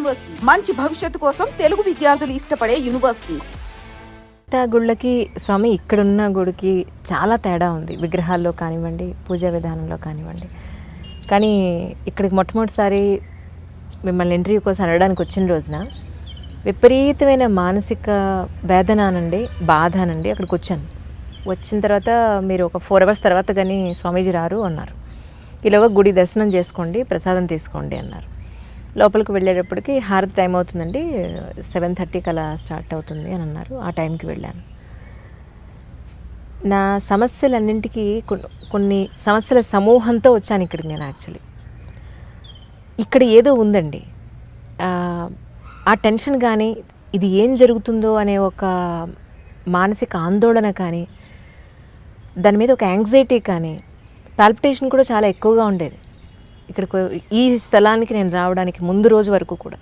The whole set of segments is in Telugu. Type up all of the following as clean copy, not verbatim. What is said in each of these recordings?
యూనివర్సిటీ, మంచి భవిష్యత్తు కోసం తెలుగు విద్యార్థులు ఇష్టపడే యూనివర్సిటీ. గుళ్ళకి స్వామి ఇక్కడున్న గుడికి చాలా తేడా ఉంది, విగ్రహాల్లో కానివ్వండి, పూజా విధానంలో కానివ్వండి. కానీ ఇక్కడికి మొట్టమొదటిసారి మిమ్మల్ని ఇంటర్వ్యూ కోసం అనడానికి వచ్చిన రోజున విపరీతమైన మానసిక వేదనానండి, బాధనండి అక్కడికి వచ్చాను. వచ్చిన తర్వాత మీరు ఒక 4 hours తర్వాత కానీ స్వామీజీ రారు అన్నారు. ఈలోగా గుడి దర్శనం చేసుకోండి, ప్రసాదం తీసుకోండి అన్నారు. లోపలికి వెళ్ళేటప్పటికి హారతి టైం అవుతుందండి, 7:30కి అలా స్టార్ట్ అవుతుంది అని అన్నారు. ఆ టైంకి వెళ్ళాను. నా సమస్యలన్నింటికీ కొన్ని సమస్యల సమూహంతో వచ్చాను ఇక్కడికి. నేను యాక్చువల్లీ ఇక్కడ ఏదో ఉందండి, ఆ టెన్షన్ కానీ, ఇది ఏం జరుగుతుందో అనే ఒక మానసిక ఆందోళన కానీ, దాని మీద ఒక యాంగ్జైటీ కానీ, పాల్పిటేషన్ కూడా చాలా ఎక్కువగా ఉండేది. ఇక్కడికి ఈ స్థలానికి నేను రావడానికి ముందు రోజు వరకు కూడా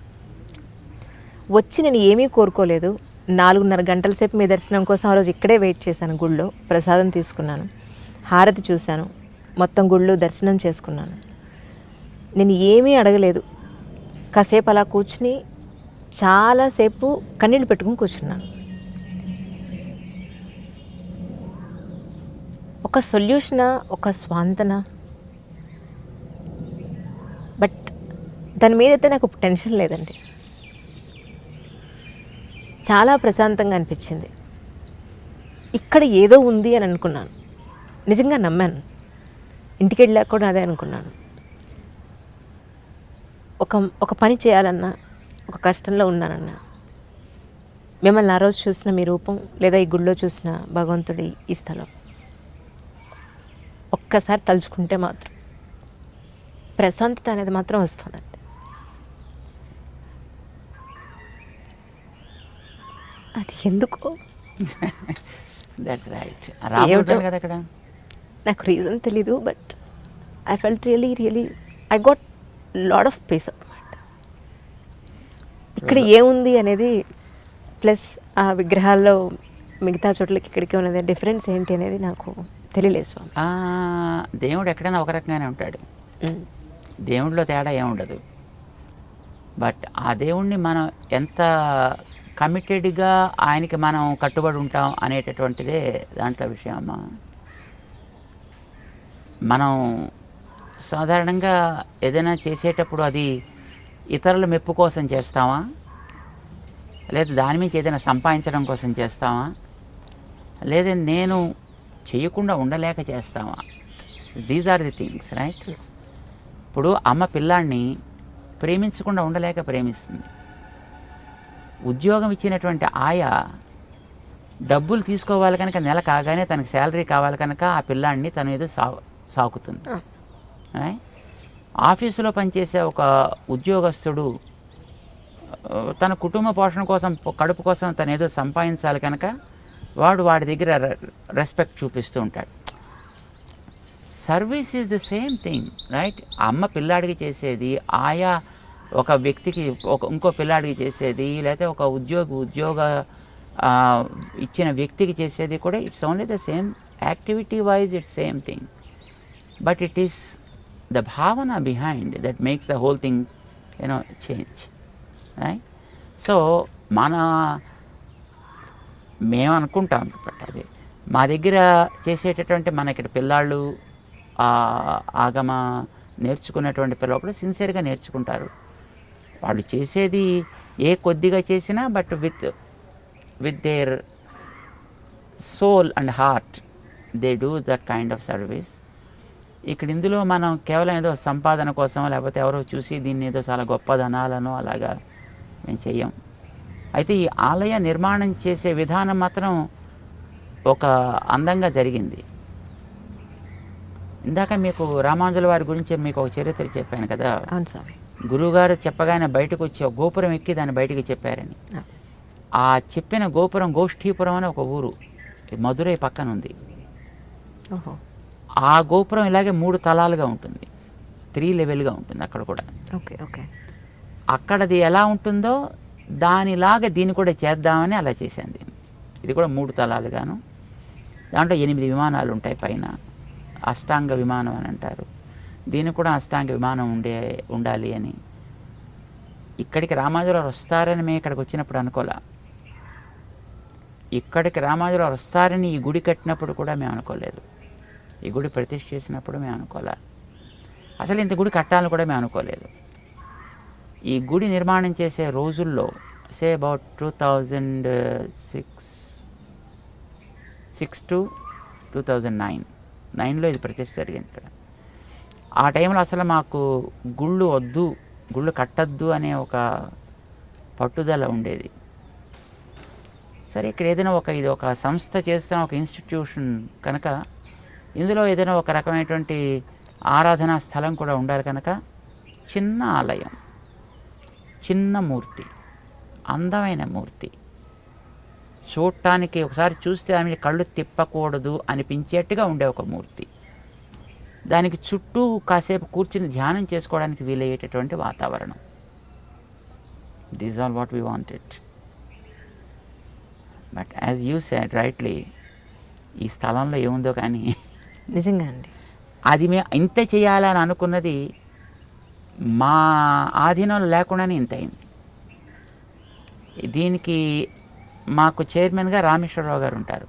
వచ్చి నేను ఏమీ కోరుకోలేదు. 4:30 గంటల సేపు మీ దర్శనం కోసం ఆ రోజు ఇక్కడే వెయిట్ చేశాను. గుళ్ళో ప్రసాదం తీసుకున్నాను, హారతి చూశాను, మొత్తం గుళ్ళు దర్శనం చేసుకున్నాను. నేను ఏమీ అడగలేదు. కాసేపు అలా కూర్చుని చాలాసేపు కన్నీళ్ళు పెట్టుకుని కూర్చున్నాను. ఒక సొల్యూషనా, ఒక స్వాంతన, బట్ దాని మీద అయితే నాకు టెన్షన్ లేదండి. చాలా ప్రశాంతంగా అనిపించింది. ఇక్కడ ఏదో ఉంది అని అనుకున్నాను, నిజంగా నమ్మాను. ఇంటికి వెళ్ళాక కూడా అదే అనుకున్నాను. ఒక పని చేయాలన్నా, ఒక కష్టంలో ఉన్నానన్నా, మిమ్మల్ని ఆ రోజు చూసిన మీ రూపం, లేదా ఈ గుళ్ళో చూసిన భగవంతుడి ఈ స్థలం ఒక్కసారి తలుచుకుంటే మాత్రం ప్రశాంతత అనేది మాత్రం వస్తుందండి. అది ఎందుకో దట్స్ రైట్. రాబోతుంది కదా అక్కడ. నాకు రీజన్ తెలీదు, but I felt really I got lot of piece అన్నమాట. ఇక్కడ ఏముంది అనేది, ప్లస్ ఆ విగ్రహాల్లో మిగతా చోట్లకి ఇక్కడికి ఉన్నది డిఫరెన్స్ ఏంటి అనేది నాకు తెలియలేదు స్వామి. దేవుడు ఎక్కడైనా ఒక రకంగానే ఉంటాడు, దేవుడిలో తేడా ఏముండదు. బట్ ఆ దేవుణ్ణి మనం ఎంత కమిటెడ్గా ఆయనకి మనం కట్టుబడి ఉంటాం అనేటటువంటిదే దాంట్లో విషయం అమ్మా. మనం సాధారణంగా ఏదైనా చేసేటప్పుడు అది ఇతరుల మెప్పు కోసం చేస్తామా, లేదా దాని నుంచి ఏదైనా సంపాదించడం కోసం చేస్తామా, లేదా నేను చేయకుండా ఉండలేక చేస్తామా? These are the things, right? ఇప్పుడు అమ్మ పిల్లాడిని ప్రేమించకుండా ఉండలేక ప్రేమిస్తుంది. ఉద్యోగం ఇచ్చినటువంటి ఆయా డబ్బులు తీసుకోవాలి కనుక నెల కాగానే తనకు శాలరీ కావాలి కనుక ఆ పిల్లాడిని తను ఏదో సాకుతుంది. ఆఫీసులో పనిచేసే ఒక ఉద్యోగస్తుడు తన కుటుంబ పోషణ కోసం, కడుపు కోసం తను ఏదో సంపాదించాలి కనుక వాడి దగ్గర రెస్పెక్ట్ చూపిస్తూ ఉంటాడు. Service is the same thing, right? అమ్మ పిల్లాడికి చేసేది, ఆయా ఒక వ్యక్తికి ఇంకో పిల్లాడికి చేసేది, లేకపోతే ఒక ఉద్యోగ ఇచ్చిన వ్యక్తికి చేసేది కూడా it's only the same activity wise, it's same thing. But it is the భావన behind that makes the whole thing change, right? So మేము అనుకుంటాం అది మా దగ్గర చేసేటటువంటి మన ఇక్కడ పిల్లాళ్ళు ఆగమ నేర్చుకున్నటువంటి పిల్లలు కూడా సిన్సియర్గా నేర్చుకుంటారు. వాళ్ళు చేసేది కొద్దిగా చేసినా but with their soul and heart they do that kind of service. ఇక్కడ ఇందులో మనం కేవలం ఏదో సంపాదన కోసం, లేకపోతే ఎవరో చూసి దీన్ని ఏదో చాలా గొప్పదనాలను అలాగా మేము చెయ్యం. అయితే ఈ ఆలయ నిర్మాణం చేసే విధానం మాత్రం ఒక అందంగా జరిగింది. ఇందాక మీకు రామానుజుల వారి గురించి మీకు ఒక చరిత్ర చెప్పాను కదా. అవును స్వామి. గురువుగారు చెప్పగానే బయటకు వచ్చి ఒక గోపురం ఎక్కి దాన్ని బయటికి చెప్పారని. ఆ చెప్పిన గోపురం గోష్ఠీపురం అని ఒక ఊరు మధురై పక్కన ఉంది. ఆ గోపురం ఇలాగే 3 తలాలుగా ఉంటుంది, 3 లెవెల్గా ఉంటుంది అక్కడ కూడా. Okay okay. అక్కడది ఎలా ఉంటుందో దానిలాగా దీన్ని కూడా చేద్దామని అలా చేశాను. దీన్ని ఇది కూడా 3 తలాలుగాను, దాంట్లో 8 విమానాలు ఉంటాయి పైన. అష్టాంగ విమానం అని అంటారు దీన్ని కూడా. అష్టాంగ విమానం ఉండాలి అని ఇక్కడికి రామానుజులు వస్తారని మేము ఇక్కడికి వచ్చినప్పుడు అనుకోలే. ఇక్కడికి రామానుజులు వస్తారని ఈ గుడి కట్టినప్పుడు కూడా మేము అనుకోలేదు. ఈ గుడి ప్రతిష్ఠ చేసినప్పుడు మేము అనుకోలే. అసలు ఇంత గుడి కట్టాలని కూడా మేము అనుకోలేదు. ఈ గుడి నిర్మాణం చేసే రోజుల్లో సే అబౌట్ 2006 to 2009లో ఇది ప్రతిష్ఠ జరిగింది ఇక్కడ. ఆ టైంలో అసలు మాకు గుళ్ళు వద్దు, గుళ్ళు కట్టద్దు అనే ఒక పట్టుదల ఉండేది. సరే ఇక్కడ ఏదైనా ఇది ఒక సంస్థ చేస్తున్న ఒక ఇన్స్టిట్యూషన్ కనుక ఇందులో ఏదైనా ఒక రకమైనటువంటి ఆరాధనా స్థలం కూడా ఉండాలి కనుక చిన్న ఆలయం, చిన్న మూర్తి, అందమైన మూర్తి, చూడటానికి ఒకసారి చూస్తే ఆమె కళ్ళు తిప్పకూడదు అనిపించేట్టుగా ఉండే ఒక మూర్తి, దానికి చుట్టూ కాసేపు కూర్చుని ధ్యానం చేసుకోవడానికి వీలయ్యేటటువంటి వాతావరణం. These all what we wanted. But as you said rightly, ఈ స్థలంలో ఏముందో కానీ నిజంగా అండి అది మేము ఇంత చేయాలని అనుకున్నది మా ఆధీనంలో లేకుండానే ఇంత అయింది. దీనికి మాకు చైర్మన్గా రామేశ్వరరావు గారు ఉంటారు,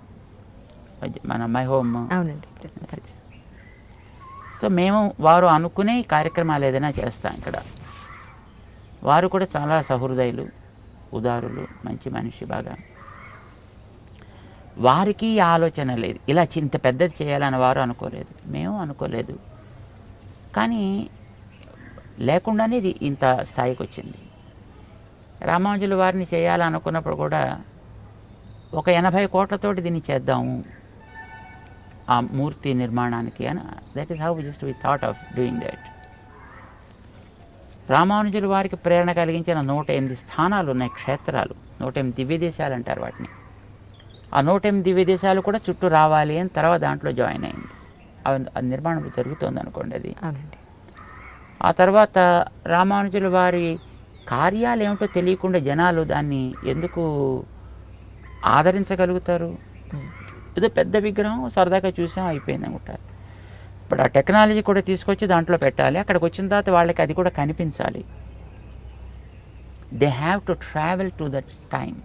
మన మై హోమ్. అవునండి. సో మేము వారు అనుకునే కార్యక్రమాలు ఏదైనా చేస్తాం ఇక్కడ. వారు కూడా చాలా సహృదయులు, ఉదారులు, మంచి మనిషి. బాగా వారికి ఆలోచన లేదు ఇలా ఇంత పెద్దది చేయాలని వారు అనుకోలేదు, మేము అనుకోలేదు. కానీ లేకుండానే ఇది ఇంత స్థాయికి వచ్చింది. రామానుజుల వారిని చేయాలనుకున్నప్పుడు కూడా ఒక 80 కోట్లతోటి దీన్ని చేద్దాము ఆ మూర్తి నిర్మాణానికి అని. That is how just we thought of doing that. రామానుజుల వారికి ప్రేరణ కలిగించిన 108 స్థానాలు ఉన్నాయి, క్షేత్రాలు, 108 దివ్యదేశాలు అంటారు వాటిని. ఆ 108 దివ్యదేశాలు కూడా చుట్టూ రావాలి అని తర్వాత దాంట్లో జాయిన్ అయింది. అది నిర్మాణం జరుగుతుంది అనుకోండి అది. ఆ తర్వాత రామానుజుల వారి కార్యాలు ఏమిటో తెలియకుండా జనాలు దాన్ని ఎందుకు ఆదరించగలుగుతారు? ఏదో పెద్ద విగ్రహం సరదాగా చూసాం అయిపోయింది అనుకుంటారు. ఇప్పుడు ఆ టెక్నాలజీ కూడా తీసుకొచ్చి దాంట్లో పెట్టాలి. అక్కడికి వచ్చిన తర్వాత వాళ్ళకి అది కూడా కనిపించాలి. They have to travel to that time,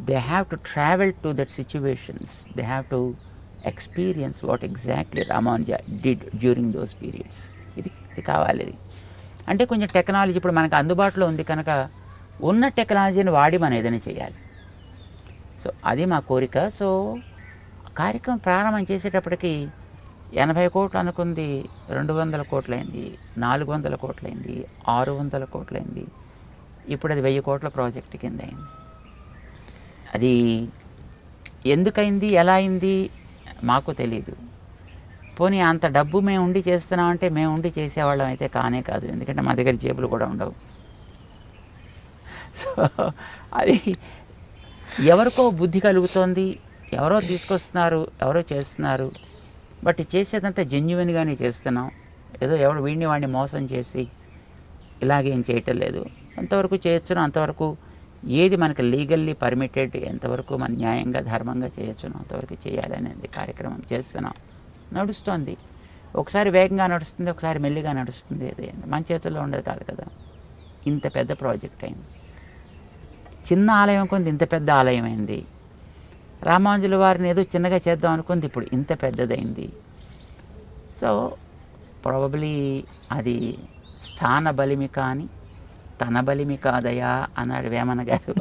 they have to travel to that situations, they have to experience what exactly Ramanuja did during those periods. ఇది కావాలి. అంటే కొంచెం టెక్నాలజీ ఇప్పుడు మనకు అందుబాటులో ఉంది కనుక ఉన్న టెక్నాలజీని వాడి మనం ఏదైనా చేయాలి. సో అది మా కోరిక. సో కార్యక్రమం ప్రారంభం చేసేటప్పటికి 80 కోట్లు అనుకుంది 200 కోట్లయింది, 400 కోట్లయింది, 600 కోట్లయింది. ఇప్పుడు అది 1000 కోట్ల ప్రాజెక్ట్ కింద అయింది. అది ఎందుకైంది, ఎలా అయింది మాకు తెలీదు. పోనీ అంత డబ్బు మేము ఉండి చేస్తున్నామంటే మేము ఉండి చేసేవాళ్ళం అయితే కానే కాదు, ఎందుకంటే మా దగ్గర జేబులు కూడా ఉండవు. సో అది ఎవరికో బుద్ధి కలుగుతోంది, ఎవరో తీసుకొస్తున్నారు, ఎవరో చేస్తున్నారు. బట్ చేసేదంతా జెన్యున్గానే చేస్తున్నాం. ఏదో ఎవరు వాడిని మోసం చేసి ఇలాగేం చేయటం లేదు. ఎంతవరకు చేయొచ్చునో అంతవరకు, ఏది మనకి లీగల్లీ పర్మిటెడ్, ఎంతవరకు మన న్యాయంగా ధర్మంగా చేయొచ్చునో అంతవరకు చేయాలనేది కార్యక్రమం చేస్తున్నాం. నడుస్తుంది. ఒకసారి వేగంగా నడుస్తుంది, ఒకసారి మెల్లిగా నడుస్తుంది. అది మన చేతుల్లో ఉండదు కాదు కదా. ఇంత పెద్ద ప్రాజెక్ట్ అయింది. చిన్న ఆలయం కొంది ఇంత పెద్ద ఆలయం అయింది. రామానుజుల వారిని ఏదో చిన్నగా చేద్దాం అనుకుంది, ఇప్పుడు ఇంత పెద్దదైంది. సో ప్రాబబ్లీ అది స్థాన బలిమి కానీ తన బలిమి కాదయా అన్నాడు వేమన గారు.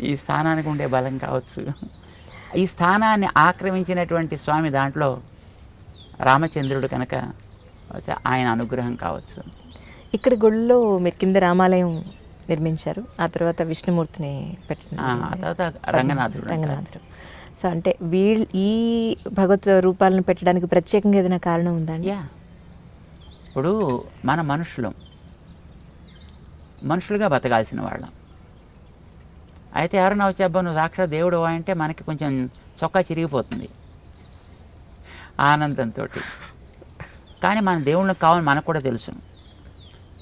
ఈ స్థానానికి ఉండే బలం కావచ్చు. ఈ స్థానాన్ని ఆక్రమించినటువంటి స్వామి దాంట్లో రామచంద్రుడు కనుక ఆయన అనుగ్రహం కావచ్చు. ఇక్కడ గుడిలో మీరు కింద రామాలయం నిర్మించారు, ఆ తర్వాత విష్ణుమూర్తిని తర్వాత రంగనాథుడు. సో అంటే ఈ భగవత్ రూపాలను పెట్టడానికి ప్రత్యేకంగా ఏదైనా కారణం ఉందండి? ఇప్పుడు మన మనుషులుగా బతకాల్సిన వాళ్ళం. అయితే ఎవరైనా వచ్చి అబ్బా నువ్వు సాక్షాత్ దేవుడు అంటే మనకి కొంచెం చొక్కా చిరిగిపోతుంది ఆనందంతో. కానీ మన దేవుళ్ళకి కావాలని మనకు కూడా తెలుసును.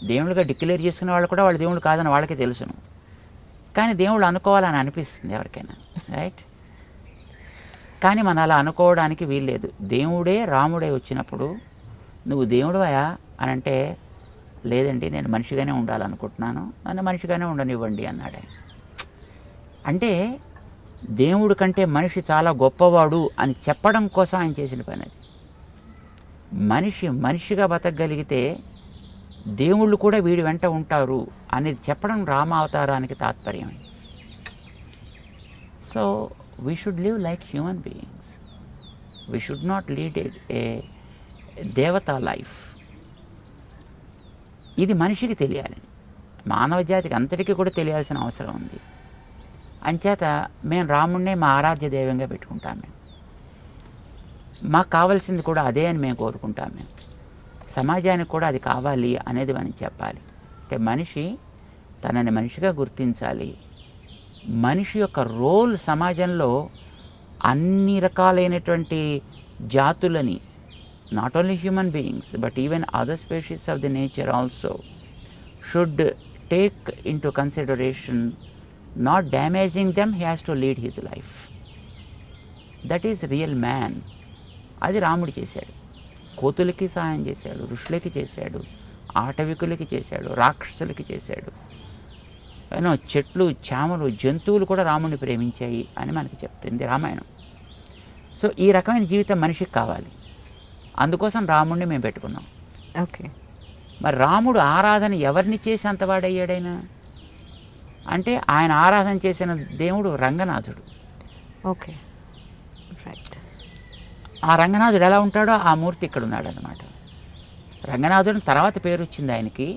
దేవుళ్ళుగా డిక్లేర్ చేసుకునే వాళ్ళు కూడా వాళ్ళు దేవుళ్ళు కాదని వాళ్ళకి తెలుసును. కానీ దేవుళ్ళు అనుకోవాలని అనిపిస్తుంది ఎవరికైనా, రైట్? కానీ మనం అలా అనుకోవడానికి వీల్లేదు. దేవుడే రాముడే వచ్చినప్పుడు నువ్వు దేవుడువయా అని అంటే లేదండి నేను మనిషిగానే ఉండాలనుకుంటున్నాను, నన్ను మనిషిగానే ఉండనివ్వండి అన్నాడు ఆయన. అంటే దేవుడి కంటే మనిషి చాలా గొప్పవాడు అని చెప్పడం కోసం ఆయన చేసిన పని అది. మనిషి మనిషిగా బతకగలిగితే దేవుళ్ళు కూడా వీడి వెంట ఉంటారు అనేది చెప్పడం రామావతారానికి తాత్పర్యం. So we should live like human beings, we should not lead a దేవతా లైఫ్. ఇది మనిషికి తెలియాలి, మానవ జాతికి అంతటికీ కూడా తెలియాల్సిన అవసరం ఉంది. అంచేత మేము రాముడినే మా ఆరాధ్య దైవంగా పెట్టుకుంటాం. మేము మాకు కావాల్సింది కూడా అదే అని మేము కోరుకుంటాం. మేము సమాజానికి కూడా అది కావాలి అనేది మనం చెప్పాలి. అంటే మనిషి తనని మనిషిగా గుర్తించాలి. మనిషి యొక్క రోల్ సమాజంలో అన్ని రకాలైనటువంటి జాతులని, not only human beings but even other species of the nature also should take in to consideration. Not damaging them, he has to lead his life. That is real man. అది రాముడు చేశాడు. కోతులకి సహాయం చేశాడు, ఋషులకి చేశాడు, ఆటవికులకి చేశాడు, రాక్షసులకి చేశాడు. చెట్లు, చామలు, జంతువులు కూడా రాముడిని ప్రేమించాయి అని మనకి చెప్తుంది రామాయణం. సో ఈ రకమైన జీవితం మనిషికి కావాలి. అందుకోసం రాముడిని మేము పెట్టుకున్నాం. ఓకే, మరి రాముడు ఆరాధన ఎవరిని చేసి అంతవాడయ్యాడైనా అంటే ఆయన ఆరాధన చేసిన దేవుడు రంగనాథుడు. Okay, right. ఆ రంగనాథుడు ఎలా ఉంటాడో ఆ మూర్తి ఇక్కడ ఉన్నాడు అనమాట. రంగనాథుడు తర్వాత పేరు వచ్చింది ఆయనకి.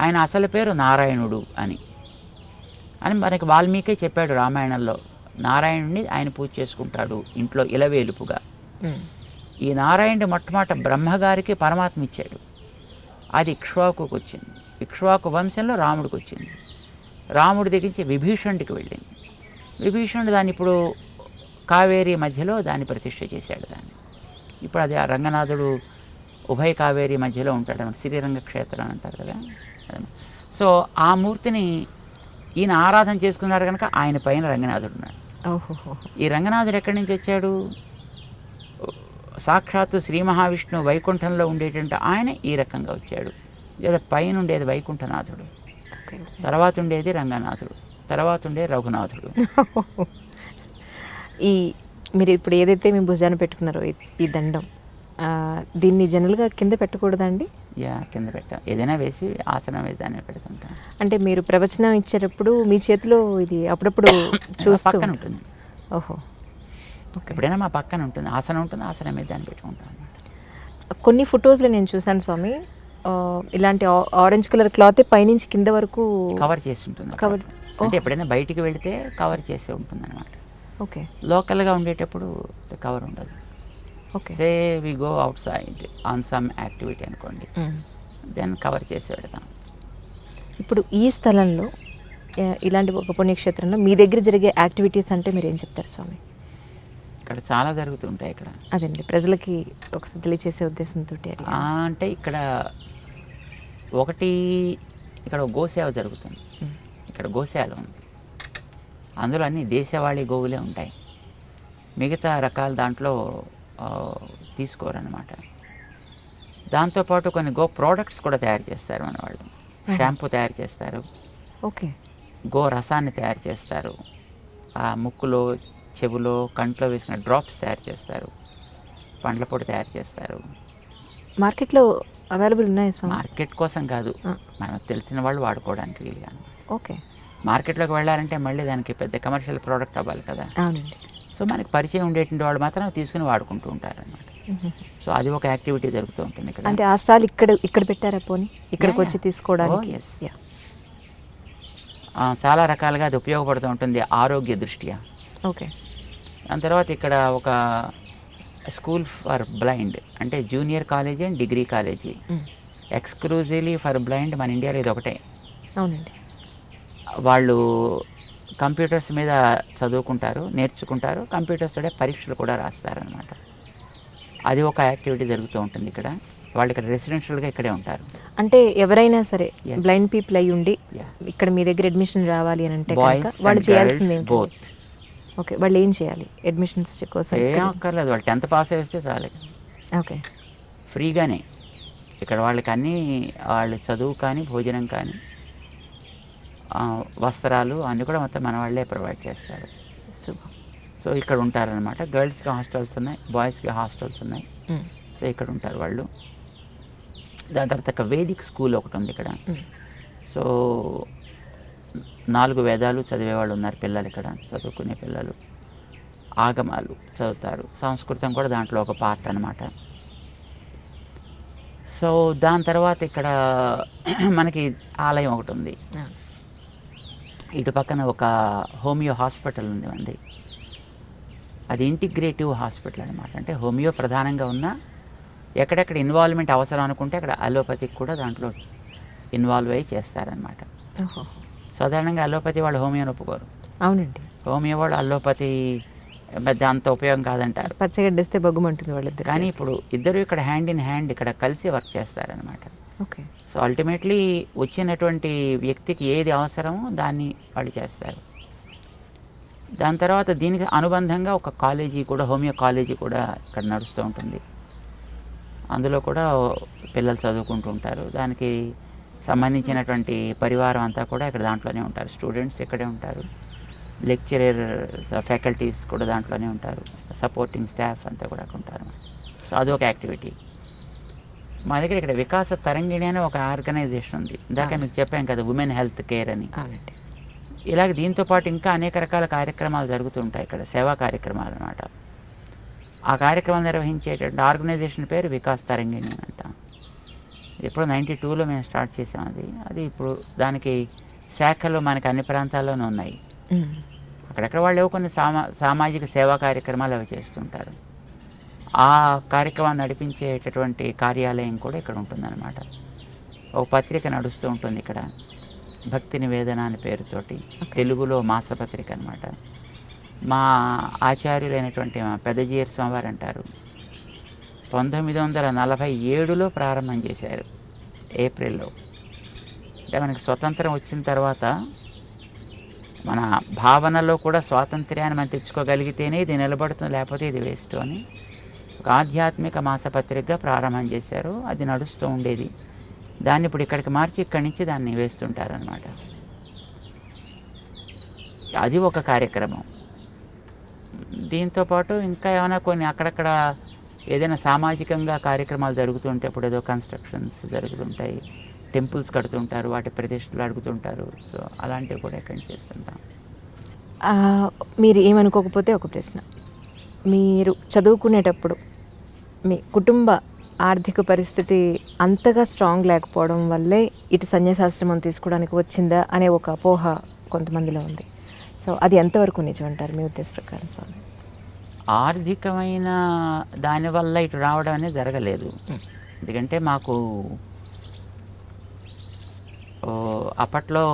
ఆయన అసలు పేరు నారాయణుడు అని మనకి వాల్మీకి చెప్పాడు రామాయణంలో. నారాయణుడిని ఆయన పూజ చేసుకుంటాడు ఇంట్లో ఇలవేలుపుగా. ఈ నారాయణుడి మొట్టమొదట బ్రహ్మగారికి పరమాత్మ ఇచ్చాడు. అది ఇక్ష్వాకుకు వచ్చింది. ఇక్ష్వాకు వంశంలో రాముడికి వచ్చింది. రాముడి దగ్గరించి విభీషణుడికి వెళ్ళింది. విభీషణుడు దాన్ని ఇప్పుడు కావేరీ మధ్యలో దాన్ని ప్రతిష్ఠ చేశాడు. దాన్ని ఇప్పుడు అది ఆ రంగనాథుడు ఉభయ కావేరీ మధ్యలో ఉంటాడు. శ్రీరంగ క్షేత్రం అంటారు కదా. సో ఆ మూర్తిని ఈయన ఆరాధన చేసుకున్నాడు కనుక ఆయన పైన రంగనాథుడు ఉన్నాడు. ఈ రంగనాథుడు ఎక్కడి నుంచి వచ్చాడు? సాక్షాత్తు శ్రీ మహావిష్ణువు వైకుంఠంలో ఉండేటంటే ఆయన ఈ రకంగా వచ్చాడు. లేదా పైన ఉండేది వైకుంఠనాథుడు, తర్వాత ఉండేది రంగనాథుడు, తర్వాత ఉండేది రఘునాథుడు. ఈ మీరు ఇప్పుడు ఏదైతే మీ భుజాన్ని పెట్టుకున్నారో ఈ దండం, దీన్ని జనరల్గా కింద పెట్టకూడదండి? కింద పెట్టా, ఏదైనా వేసి ఆసనం వేసి దాన్ని పెడుతుంటాం. అంటే మీరు ప్రవచనం ఇచ్చేటప్పుడు మీ చేతిలో ఇది అప్పుడప్పుడు చూస్తూ పక్కన ఉంటుంది. ఓహో, ఎప్పుడైనా మా పక్కన ఉంటుంది, ఆసనం ఉంటుంది, ఆసనం మీద దాన్ని పెట్టుకుంటాం. కొన్ని ఫొటోస్లో నేను చూశాను స్వామి, ఇలాంటి ఆరెంజ్ కలర్ క్లాత్ పైనుంచి కింద వరకు కవర్ చేసి ఉంటుంది. కవర్ అంటే ఎప్పుడైనా బయటికి వెళితే కవర్ చేసి ఉంటుంది అనమాట. ఓకే, లోకల్గా ఉండేటప్పుడు కవర్ ఉండదు. Okay, say we go outside on some activity అనుకోండి, దెన్ కవర్ చేసి పెడతాం. ఇప్పుడు ఈ స్థలంలో ఇలాంటి ఒక పుణ్యక్షేత్రంలో మీ దగ్గర జరిగే యాక్టివిటీస్ అంటే మీరు ఏం చెప్తారు స్వామి? ఇక్కడ చాలా జరుగుతుంటాయి. ఇక్కడ అదండి ప్రజలకి ఒకసారి తెలియచేసే ఉద్దేశంతో అంటే ఇక్కడ ఒకటి, ఇక్కడ గోసేవ జరుగుతుంది. ఇక్కడ గోశాల ఉంది, అందులో అన్ని దేశవాళీ గోవులే ఉంటాయి. మిగతా రకాల దాంట్లో తీసుకోరన్నమాట. దాంతోపాటు కొన్ని గో ప్రోడక్ట్స్ కూడా తయారు చేస్తారు మన వాళ్ళు. షాంపూ తయారు చేస్తారు, ఓకే, గో రసాన్ని తయారు చేస్తారు, ఆ ముక్కులో, చెవులో, కంట్లో వేసుకునే డ్రాప్స్ తయారు చేస్తారు, పండ్ల పొడి తయారు చేస్తారు. మార్కెట్లో అవైలబుల్ ఉన్నాయి స్వామి? మార్కెట్ కోసం కాదు, మనకు తెలిసిన వాళ్ళు వాడుకోవడానికి వీలుగా. ఓకే, మార్కెట్లోకి వెళ్ళాలంటే మళ్ళీ దానికి పెద్ద కమర్షియల్ ప్రోడక్ట్ అవ్వాలి కదా. అవునండి. సో మనకి పరిచయం ఉండేటువంటి వాళ్ళు మాత్రం తీసుకుని వాడుకుంటూ ఉంటారు అన్నమాట. సో అది ఒక యాక్టివిటీ జరుగుతూ ఉంటుంది ఇక్కడ. అంటే ఆ స్టాల్ ఇక్కడ పెట్టారా పోనీ ఇక్కడికి వచ్చి తీసుకోవడానికి? చాలా రకాలుగా అది ఉపయోగపడుతూ ఉంటుంది ఆరోగ్య దృష్ట్యా. ఓకే, దాని తర్వాత ఇక్కడ ఒక స్కూల్ ఫర్ బ్లైండ్, అంటే junior college and degree college exclusively for blind మన ఇండియాలో ఇది ఒకటే. అవునండి. వాళ్ళు కంప్యూటర్స్ మీద చదువుకుంటారు, నేర్చుకుంటారు, కంప్యూటర్స్ తోడే పరీక్షలు కూడా రాస్తారనమాట. అది ఒక యాక్టివిటీ జరుగుతూ ఉంటుంది ఇక్కడ. వాళ్ళు ఇక్కడ రెసిడెన్షియల్గా ఇక్కడే ఉంటారు. అంటే ఎవరైనా సరే బ్లైండ్ పీపుల్ అయ్యి ఉండి ఇక్కడ మీ దగ్గర అడ్మిషన్ రావాలి అని అంటే వాళ్ళు చేయాల్సింది బోత్. ఓకే, వాళ్ళు ఏం చేయాలి అడ్మిషన్స్ కోసం? ఏం అక్కర్లేదు, వాళ్ళు 10th పాస్ చేస్తే చాలు. ఓకే, ఫ్రీగానే ఇక్కడ వాళ్ళకి అన్నీ వాళ్ళు చదువు కానీ భోజనం కానీ వస్త్రాలు అన్నీ కూడా మొత్తం మన వాళ్ళే ప్రొవైడ్ చేస్తారు. సో ఇక్కడ ఉంటారనమాట. గర్ల్స్కి హాస్టల్స్ ఉన్నాయి, బాయ్స్కి హాస్టల్స్ ఉన్నాయి. సో ఇక్కడ ఉంటారు వాళ్ళు. దాని తర్వాత ఒక వేదిక్ స్కూల్ ఒకటి ఉంది ఇక్కడ. సో 4 వేదాలు చదివే వాళ్ళు ఉన్నారు పిల్లలు ఇక్కడ, చదువుకునే పిల్లలు. ఆగమాలు చదువుతారు, సంస్కృతం కూడా దాంట్లో ఒక పార్ట్ అనమాట. సో దాని తర్వాత ఇక్కడ మనకి ఆలయం ఒకటి ఉంది. ఇటు పక్కన ఒక హోమియో హాస్పిటల్ ఉంది మనది. అది ఇంటిగ్రేటివ్ హాస్పిటల్ అనమాట. అంటే హోమియో ప్రధానంగా ఉన్న ఎక్కడెక్కడ ఇన్వాల్వ్మెంట్ అవసరం అనుకుంటే అక్కడ అలోపతికి కూడా దాంట్లో ఇన్వాల్వ్ అయ్యి చేస్తారనమాట. సాధారణంగా అలోపతి వాళ్ళు హోమియోని ఒప్పుకోరు. అవునండి. హోమియో వాళ్ళు అలోపతి పెద్ద అంత ఉపయోగం కాదంటారు. పచ్చగడ్డేస్తే బగ్గుమంటుంది వాళ్ళిద్దరు. కానీ ఇప్పుడు ఇద్దరు ఇక్కడ హ్యాండ్ ఇన్ హ్యాండ్ ఇక్కడ కలిసి వర్క్ చేస్తారనమాట. ఓకే. సో అల్టిమేట్లీ వచ్చినటువంటి వ్యక్తికి ఏది అవసరమో దాన్ని వాళ్ళు చేస్తారు. దాని తర్వాత దీనికి అనుబంధంగా ఒక కాలేజీ కూడా, హోమియో కాలేజీ కూడా ఇక్కడ నడుస్తూ ఉంటుంది. అందులో కూడా పిల్లలు చదువుకుంటూ ఉంటారు. దానికి సంబంధించినటువంటి పరివారం అంతా కూడా ఇక్కడ దాంట్లోనే ఉంటారు. స్టూడెంట్స్ ఇక్కడే ఉంటారు, లెక్చరర్ ఫ్యాకల్టీస్ కూడా దాంట్లోనే ఉంటారు, సపోర్టింగ్ స్టాఫ్ అంతా కూడా అక్కడ ఉంటారు. సో అదొక యాక్టివిటీ. మా దగ్గర ఇక్కడ వికాస తరంగిణి అనే ఒక ఆర్గనైజేషన్ ఉంది. ఇందాక మీకు చెప్పాను కదా, ఉమెన్ హెల్త్ కేర్ అని. ఇలాగ దీంతో పాటు ఇంకా అనేక రకాల కార్యక్రమాలు జరుగుతుంటాయి ఇక్కడ, సేవా కార్యక్రమాలు అన్నమాట. ఆ కార్యక్రమాలు నిర్వహించేటువంటి ఆర్గనైజేషన్ పేరు వికాస్ తరంగిణి అని అంట. ఎప్పుడో 92లో మేము స్టార్ట్ చేసాం అది ఇప్పుడు దానికి శాఖలు మనకి అన్ని ప్రాంతాల్లోనూ ఉన్నాయి. అక్కడెక్కడ వాళ్ళు ఏవో కొన్ని సామాజిక సేవా కార్యక్రమాలు అవి చేస్తుంటారు. ఆ కార్యక్రమాన్ని నడిపించేటటువంటి కార్యాలయం కూడా ఇక్కడ ఉంటుందన్నమాట. ఒక పత్రిక నడుస్తూ ఉంటుంది ఇక్కడ, భక్తి నివేదన అనే పేరుతోటి, తెలుగులో మాసపత్రిక అనమాట. మా ఆచార్యులైనటువంటి మా పెద్దజీయర్ స్వామివారు అంటారు, 1947లో ప్రారంభం చేశారు, ఏప్రిల్లో. అంటే మనకి స్వతంత్రం వచ్చిన తర్వాత మన భావనలో కూడా స్వాతంత్ర్యాన్ని మనం తెచ్చుకోగలిగితేనే ఇది నిలబడుతుంది, లేకపోతే ఇది వేస్ట్ అని ఒక ఆధ్యాత్మిక మాసపత్రికగా ప్రారంభం చేశారు. అది నడుస్తూ ఉండేది. దాన్ని ఇప్పుడు ఇక్కడికి మార్చి ఇక్కడి నుంచి దాన్ని వేస్తుంటారనమాట. అది ఒక కార్యక్రమం. దీంతోపాటు ఇంకా ఏమైనా కొన్ని అక్కడక్కడ ఏదైనా సామాజికంగా కార్యక్రమాలు జరుగుతుంటే, ఇప్పుడు ఏదో కన్స్ట్రక్షన్స్ జరుగుతుంటాయి, టెంపుల్స్ కడుతుంటారు, వాటి ప్రతిష్టలు అడుగుతుంటారు. సో అలాంటివి కూడా ఇక్కడ చేస్తుంటాం. మీరు ఏమనుకోకపోతే ఒక ప్రశ్న, మీరు చదువుకునేటప్పుడు మీ కుటుంబ ఆర్థిక పరిస్థితి అంతగా స్ట్రాంగ్ లేకపోవడం వల్లే ఇటు సన్యాసాశ్రమం తీసుకోవడానికి వచ్చిందా అనే ఒక అపోహ కొంతమందిలో ఉంది. సో అది ఎంతవరకు నిజం అంటారు మీ ఉద్దేశ ప్రకారం స్వామి? ఆర్థికమైన దానివల్ల ఇటు రావడం అనేది జరగలేదు. ఎందుకంటే మాకు అప్పట్లో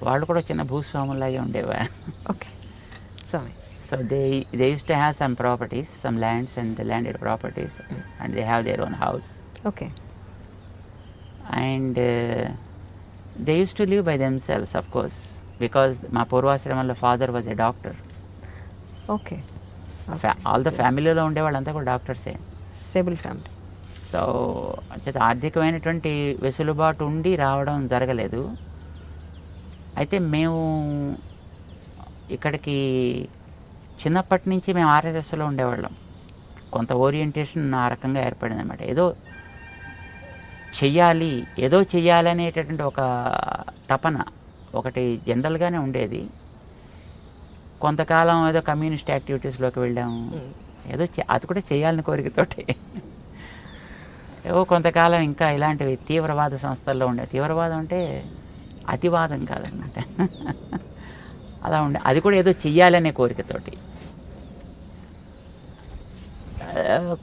వాళ్ళు కూడా చిన్న భూస్వాములాగే ఉండేవారు. ఓకే స్వామి. So they used to have some properties, some lands and landed properties, and they have their own house. Okay. And they used to live by themselves, of course, because my పూర్వాశ్రమంలో father was a doctor. Okay. All the ఫ్యామిలీలో ఉండే వాళ్ళంతా కూడా డాక్టర్సే. Stable family. సో అంటే ఆర్థికమైనటువంటి వెసులుబాటు ఉండి రావడం జరగలేదు. అయితే మేము ఇక్కడికి చిన్నప్పటి నుంచి మేము ఆర్ఎస్ఎస్లో ఉండేవాళ్ళం. కొంత ఓరియంటేషన్ ఆ రకంగా ఏర్పడింది అనమాట. ఏదో చెయ్యాలి అనేటటువంటి ఒక తపన ఒకటి జనరల్గానే ఉండేది. కొంతకాలం ఏదో కమ్యూనిస్ట్ యాక్టివిటీస్లోకి వెళ్ళాము, ఏదో అది కూడా చేయాలని కోరికతోటి. ఏవో కొంతకాలం ఇంకా ఇలాంటివి తీవ్రవాద సంస్థల్లో ఉండే, తీవ్రవాదం అంటే అతివాదం కాదనమాట, అలా ఉండే, అది కూడా ఏదో చెయ్యాలనే కోరికతోటి.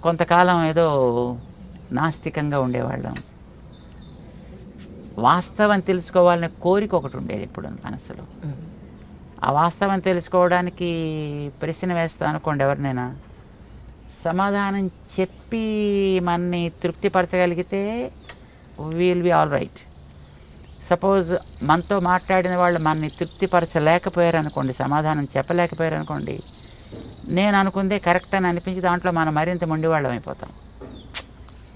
కొంతకాలం ఏదో నాస్తికంగా ఉండేవాళ్ళం. వాస్తవం తెలుసుకోవాలనే కోరిక ఒకటి ఉండేది ఇప్పుడు మనసులో. ఆ వాస్తవం తెలుసుకోవడానికి ప్రశ్న వేస్తా అనుకోండి ఎవరినైనా, సమాధానం చెప్పి మనని తృప్తిపరచగలిగితే will be all right. Suppose మనతో మాట్లాడిన వాళ్ళు మనని తృప్తిపరచలేకపోయారు అనుకోండి, సమాధానం చెప్పలేకపోయారు అనుకోండి, నేను అనుకుందే కరెక్ట్ అని అనిపించి దాంట్లో మనం మరింత మొండివాళ్ళం అయిపోతాం.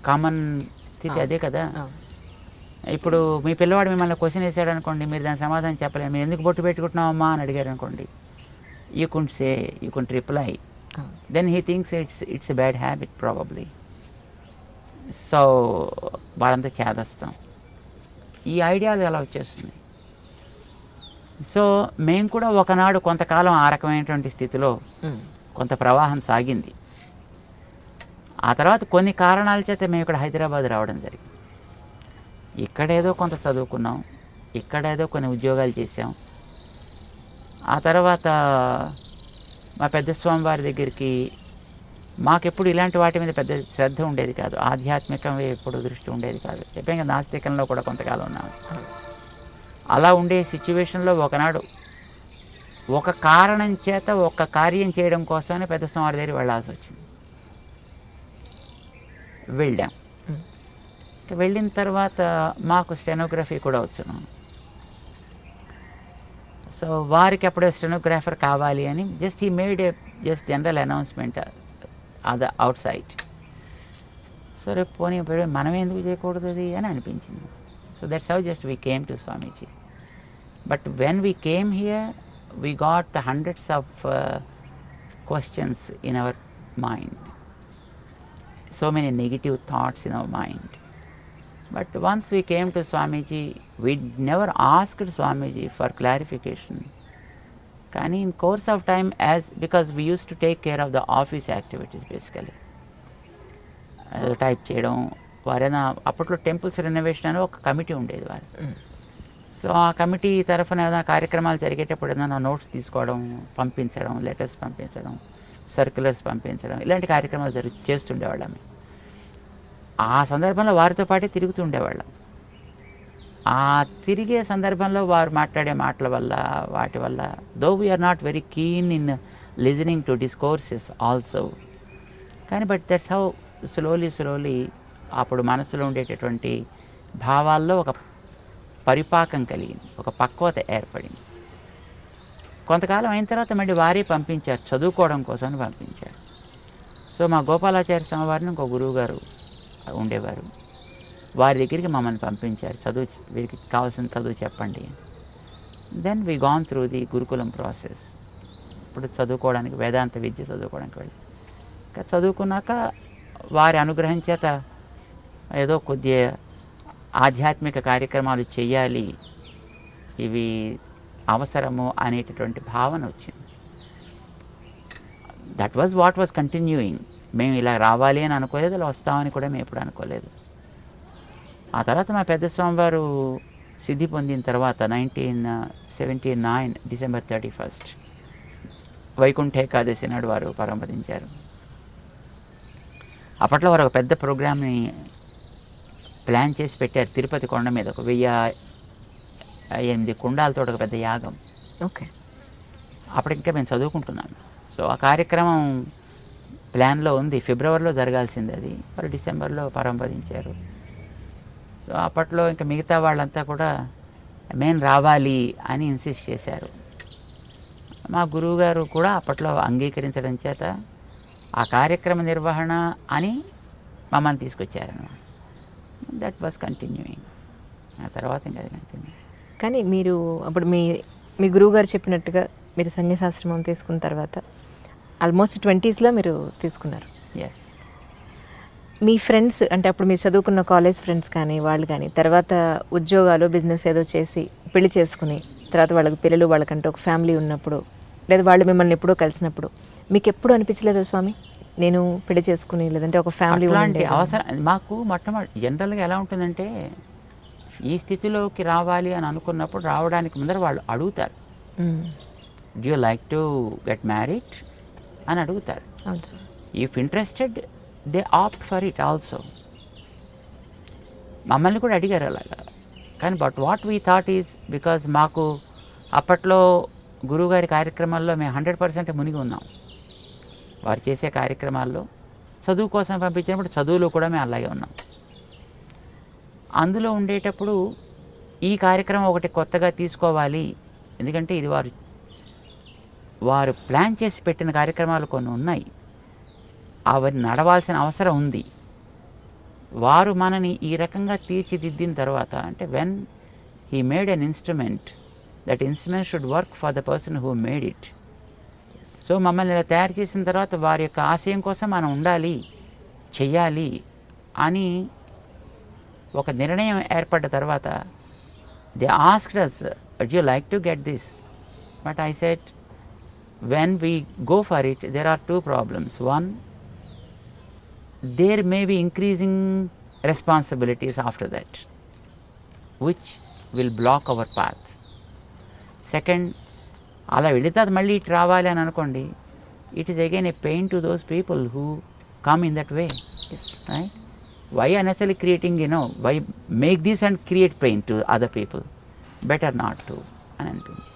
కామన్ స్థితి అదే కదా. ఇప్పుడు మీ పిల్లవాడు మిమ్మల్ని క్వశ్చన్ వేసాడు అనుకోండి, మీరు దాని సమాధానం చెప్పలేము. మీరు ఎందుకు బొట్టు పెట్టుకుంటున్నావమ్మా అని అడిగారు అనుకోండి, you can't say, you can't reply. Then he thinks it's a bad habit probably. So వాళ్ళంతా చేదస్తాం. ఈ ఐడియాలు ఎలా వచ్చేస్తుంది. సో మేము కూడా ఒకనాడు కొంతకాలం ఆ రకమైనటువంటి స్థితిలో కొంత ప్రవాహం సాగింది. ఆ తర్వాత కొన్ని కారణాల చేత మేము ఇక్కడ హైదరాబాద్ రావడం జరిగింది. ఇక్కడేదో కొంత చదువుకున్నాం, ఇక్కడేదో కొన్ని ఉద్యోగాలు చేసాం. ఆ తర్వాత మా పెద్ద స్వామివారి దగ్గరికి మాకెప్పుడు ఇలాంటి వాటి మీద పెద్ద శ్రద్ధ ఉండేది కాదు, ఆధ్యాత్మికం ఎప్పుడు దృష్టి ఉండేది కాదు. చెప్పాం కదా, నాస్తికంలో కూడా కొంతకాలం ఉన్నాము. అలా ఉండే సిచ్యువేషన్లో ఒకనాడు ఒక కారణం చేత ఒక కార్యం చేయడం కోసమే పెద్ద స్వామి దగ్గర వెళ్ళాల్సి వచ్చింది. వెళ్ళాం. వెళ్ళిన తర్వాత మాకు స్టెనోగ్రఫీ కూడా వచ్చును. సో వారికి అప్పుడే స్టెనోగ్రాఫర్ కావాలి అని just he made A just general announcement అది అవుట్ సైడ్. సరే పోనీ మనమే ఎందుకు చేయకూడదు అది అని అనిపించింది. So that's how just we came to Swamiji. But when we came here we got hundreds of questions in our mind, so many negative thoughts in our mind. But once we came to Swamiji, we never asked Swamiji for clarification. Kani in course of time, because we used to take care of the office activities basically. Type చేయడం, వారైనా అప్పట్లో టెంపుల్స్ రెనోవేషన్ అని ఒక కమిటీ ఉండేది వారు. సో ఆ కమిటీ తరఫున ఏదైనా కార్యక్రమాలు జరిగేటప్పుడు ఏదైనా నోట్స్ తీసుకోవడం, పంపించడం, లెటర్స్ పంపించడం, సర్క్యులర్స్ పంపించడం, ఇలాంటి కార్యక్రమాలు చేస్తుండేవాళ్ళం. ఆ సందర్భంలో వారితో పాటే తిరుగుతుండేవాళ్ళం. ఆ తిరిగే సందర్భంలో వారు మాట్లాడే మాటల వల్ల వాటి వల్ల though we're not very keen in listening to discourses also, కానీ బట్ దట్స్ హౌ స్లోలీ అప్పుడు మనసులో ఉండేటటువంటి భావాల్లో ఒక పరిపాకం కలిగింది, ఒక పక్వత ఏర్పడింది. కొంతకాలం అయిన తర్వాత మళ్ళీ వారే పంపించారు, చదువుకోవడం కోసం పంపించారు. సో మా గోపాలాచార్య స్వామి వారిని ఇంకో గురువు గారు ఉండేవారు, వారి దగ్గరికి మమ్మల్ని పంపించారు. వీరికి కావాల్సిన చదువు చెప్పండి. Then we gone through the gurukulam process. ఇప్పుడు చదువుకోవడానికి వేదాంత విద్య చదువుకోవడానికి వెళ్ళి ఇంకా చదువుకున్నాక వారి అనుగ్రహం చేత ఏదో కొద్దిగా ఆధ్యాత్మిక కార్యక్రమాలు చేయాలి, ఇవి అవసరము అనేటటువంటి భావన వచ్చింది. That was what was continuing. మేము ఇలా రావాలి అని అనుకోలేదు, ఇలా వస్తామని కూడా మేము ఎప్పుడు అనుకోలేదు. ఆ తర్వాత మా పెద్ద స్వామివారు సిద్ధి పొందిన తర్వాత 1979 డిసెంబర్ 31 వైకుంఠ ఏకాదశి నాడు వారు పరమపదించారు. అప్పట్లో వారు ఒక పెద్ద ప్రోగ్రామ్ని ప్లాన్ చేసి పెట్టారు తిరుపతి కొండ మీద. ఒక 1008 కుండాలతో ఒక పెద్ద యాగం. ఓకే. అప్పుడు ఇంకా మేము చదువుకుంటున్నాము. సో ఆ కార్యక్రమం ప్లాన్లో ఉంది, ఫిబ్రవరిలో జరగాల్సింది. అది వారు డిసెంబర్లో పరమపదించారు. సో అప్పట్లో ఇంకా మిగతా వాళ్ళంతా కూడా మేము రావాలి అని ఇన్సిస్ట్ చేశారు. మా గురువుగారు కూడా అప్పట్లో అంగీకరించడం చేత ఆ కార్యక్రమ నిర్వహణ అని మమ్మల్ని తీసుకొచ్చారన్నమాట. That was continuing. ఆ తర్వాత ఇంకా అది కంటిన్యూ. కానీ మీరు అప్పుడు మీ గురువుగారు చెప్పినట్టుగా మీరు సన్యాసాశ్రమం తీసుకున్న తర్వాత ఆల్మోస్ట్ 20s మీరు తీసుకున్నారు. ఎస్. మీ ఫ్రెండ్స్ అంటే అప్పుడు మీరు చదువుకున్న కాలేజ్ ఫ్రెండ్స్ కానీ వాళ్ళు కానీ తర్వాత ఉద్యోగాలు బిజినెస్ ఏదో చేసి పెళ్లి చేసుకుని తర్వాత వాళ్ళకి పిల్లలు వాళ్ళకంటే ఒక ఫ్యామిలీ ఉన్నప్పుడు లేదా వాళ్ళు మిమ్మల్ని ఎప్పుడో కలిసినప్పుడు మీకు ఎప్పుడు అనిపించలేదా స్వామి నేను పెళ్లి చేసుకుని లేదంటే ఒక ఫ్యామిలీ అలాంటి అవసరం మాకు మొట్టమొదటి జనరల్గా ఎలా ఉంటుందంటే ఈ స్థితిలోకి రావాలి అని అనుకున్నప్పుడు రావడానికి ముందర వాళ్ళు అడుగుతారు, do you like to get married అని అడుగుతారు. If interested they opt for it also. మమ్మల్ని కూడా అడిగారు అలాగా. కానీ but what we thought is because మాకు అప్పట్లో గురువుగారి కార్యక్రమాల్లో మేము 100% మునిగి ఉన్నాం. వారు చేసే కార్యక్రమాల్లో చదువు కోసం పంపించినప్పుడు చదువులో కూడా మేము అలాగే ఉన్నాం. అందులో ఉండేటప్పుడు ఈ కార్యక్రమం ఒకటి కొత్తగా తీసుకోవాలి, ఎందుకంటే ఇది వారు ప్లాన్ చేసి పెట్టిన కార్యక్రమాలు కొన్ని ఉన్నాయి, అవి నడవాల్సిన అవసరం ఉంది. వారు మనని ఈ రకంగా తీర్చిదిద్దిన తర్వాత, అంటే when he made an instrument, that instrument should work for the person who made it. So మమ్మల్ని ఇలా తయారు చేసిన తర్వాత వారి యొక్క ఆశయం కోసం మనం ఉండాలి, చెయ్యాలి అని ఒక నిర్ణయం ఏర్పడ్డ తర్వాత they asked us, would you like to get this? But I said, when we go for it, there are two problems. One, there may be increasing responsibilities after that, which will block our path. Second, అలా వెళితే అది మళ్ళీ ఇటు రావాలి అని అనుకోండి, it is again a pain to those people who come in that way. Right? Why unnecessary creating, why make this and create pain to other people, better not to అని అనిపించింది.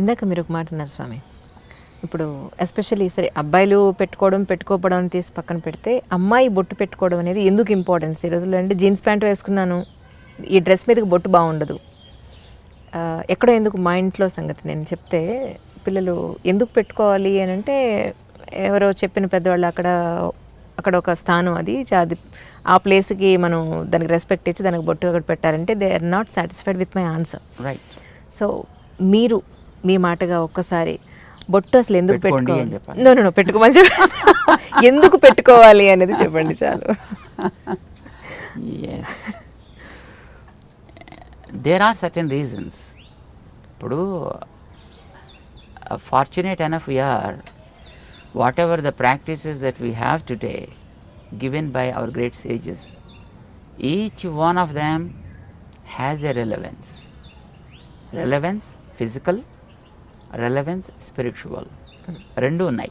ఇందాక మీరు ఒక మాట అన్నారు స్వామి, ఇప్పుడు ఎస్పెషల్లీ సరే అబ్బాయిలు పెట్టుకోవడం తీసి పక్కన పెడితే, అమ్మాయి బొట్టు పెట్టుకోవడం అనేది ఎందుకు ఇంపార్టెన్స్ ఈ రోజుల్లో? అంటే జీన్స్ ప్యాంట్ వేసుకున్నాను, ఈ డ్రెస్ మీదకి బొట్టు బాగుండదు, ఎక్కడో ఎందుకు మా ఇంట్లో సంగతి నేను చెప్తే పిల్లలు ఎందుకు పెట్టుకోవాలి అని అంటే, ఎవరో చెప్పిన పెద్దవాళ్ళు అక్కడ ఒక స్థానం అది ఆ ప్లేస్కి మనం దానికి రెస్పెక్ట్ ఇచ్చి దానికి బొట్టు అక్కడ పెట్టారంటే they are not satisfied with my answer. Right. So మీరు మీ మాటగా ఒక్కసారి బొట్టు అసలు ఎందుకు పెట్టుకోవాలి, నో పెట్టుకోమని చెప్పి ఎందుకు పెట్టుకోవాలి అనేది చెప్పండి చాలు. Yes, there are certain reasons. ఇప్పుడు fortunate enough we are, whatever the practices that we have today given by our great sages, each one of them has a relevance. Relevance physical, relevance spiritual. Rendu unnai.